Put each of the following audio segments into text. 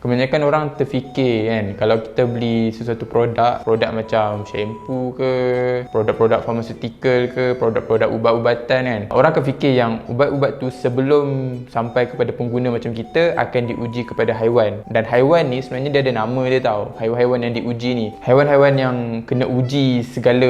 Kebanyakan orang terfikir kan, kalau kita beli sesuatu produk macam shampoo ke, produk-produk pharmaceutical ke, produk-produk ubat-ubatan kan, orang akan fikir yang ubat-ubat tu sebelum sampai kepada pengguna macam kita akan diuji kepada haiwan. Dan haiwan ni sebenarnya dia ada nama dia tau. Haiwan-haiwan yang diuji ni, haiwan-haiwan yang kena uji segala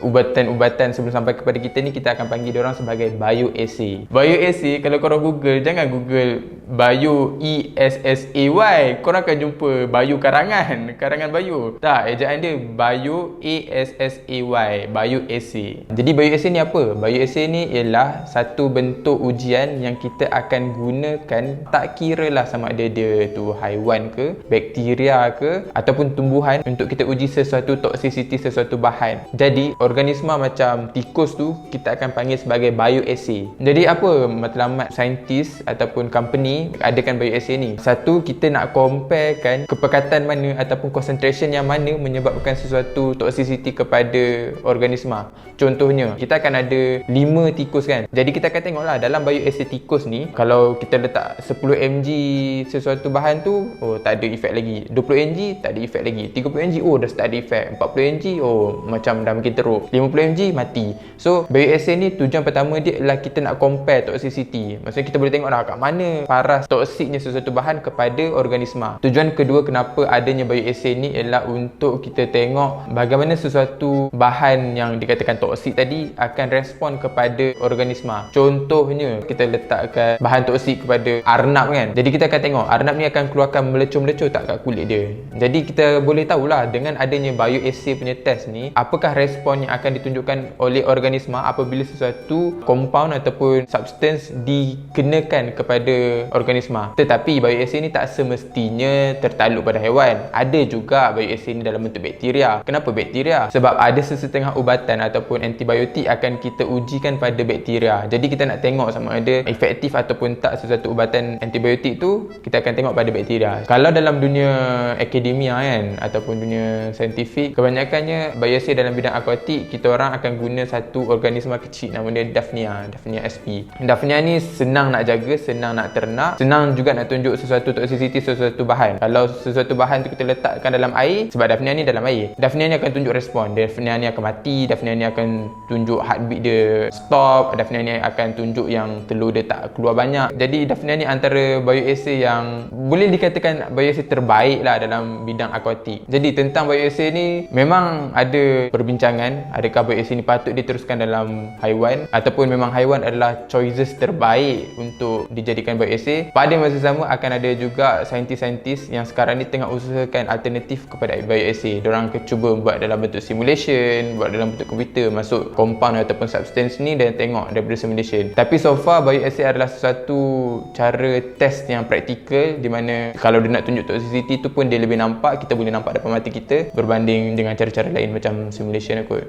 ubatan-ubatan sebelum sampai kepada kita ni, kita akan panggil diorang sebagai bioassay. Bioassay, kalau korang google, jangan google bio ESSAY, korang akan jumpa bio karangan bio. Tak, ejaan dia bio ASSAY, bioassay. Jadi bioassay ni apa? Bioassay ni ialah satu bentuk ujian yang kita akan gunakan, tak kira lah sama ada dia tu haiwan ke, bakteria ke, ataupun tumbuhan, untuk kita uji sesuatu toxicity sesuatu bahan. Jadi organisma macam tikus tu kita akan panggil sebagai bioassay. Jadi apa matlamat saintis ataupun company adakan bioassay ni? Satu, kita nak comparekan kepekatan mana ataupun concentration yang mana menyebabkan sesuatu toxicity kepada organisma. Contohnya, kita akan ada 5 tikus kan. Jadi kita akan tengoklah dalam bioassay tikus ni, kalau kita letak 10 mg sesuatu bahan tu, oh tak ada efek lagi. 20 mg tak ada efek lagi. 30 mg oh dah start ada efek. 40 mg oh macam dah makin teruk. 50 mg mati. So bioassay ni tujuan pertama dia adalah kita nak compare toxicity. Maksudnya kita boleh tengoklah kat mana paras toksiknya sesuatu bahan kepada organisma. Tujuan kedua kenapa adanya bioassay ni ialah untuk kita tengok bagaimana sesuatu bahan yang dikatakan toksik tadi akan respon kepada organisma. Contohnya, kita letakkan bahan toksik kepada arnab kan. Jadi kita akan tengok arnab ni akan keluarkan melecur-melecur tak kat kulit dia. Jadi kita boleh tahulah dengan adanya bioassay punya test ni, apakah respon yang akan ditunjukkan oleh organisma apabila sesuatu compound ataupun substance dikenakan kepada organisma. Tetapi bioassay ni tak semestinya tertakluk pada haiwan. Ada juga bioassay ni dalam bentuk bakteria. Kenapa bakteria? Sebab ada sesetengah ubatan ataupun antibiotik akan kita ujikan pada bakteria. Jadi kita nak tengok sama ada efektif ataupun tak sesuatu ubatan antibiotik tu, kita akan tengok pada bakteria. Kalau dalam dunia akademia kan, ataupun dunia saintifik, kebanyakannya bioassay dalam bidang akuatik, kita orang akan guna satu organisma kecil nama dia Daphnia sp. Daphnia ni senang nak jaga, senang nak ternak, senang juga nak tunjuk sesuatu toxicity sesuatu bahan. Kalau sesuatu bahan tu kita letakkan dalam air, sebab Daphnia ni dalam air, Daphnia ni akan tunjuk respon. Daphnia ni akan mati, Daphnia ni akan tunjuk heartbeat dia stop, Daphnia ni akan tunjuk yang telur dia tak keluar banyak. Jadi Daphnia ni antara bioassay yang boleh dikatakan bioassay terbaik lah dalam bidang akuatik. Jadi tentang bioassay ni memang ada perbincangan, adakah bioassay ni patut diteruskan dalam haiwan ataupun memang haiwan adalah choices terbaik untuk dijadikan bioassay. Pada masa sama akan ada juga saintis-saintis yang sekarang ni tengah usahakan alternatif kepada bioassay. Diorang akan cuba buat dalam bentuk simulation, buat dalam bentuk komputer, masuk compound ataupun substance ni dan tengok daripada simulation. Tapi so far bioassay adalah sesuatu cara test yang praktikal, di mana kalau dia nak tunjuk toxicity tu pun dia lebih nampak, kita boleh nampak depan mata kita berbanding dengan cara-cara lain macam simulation kot.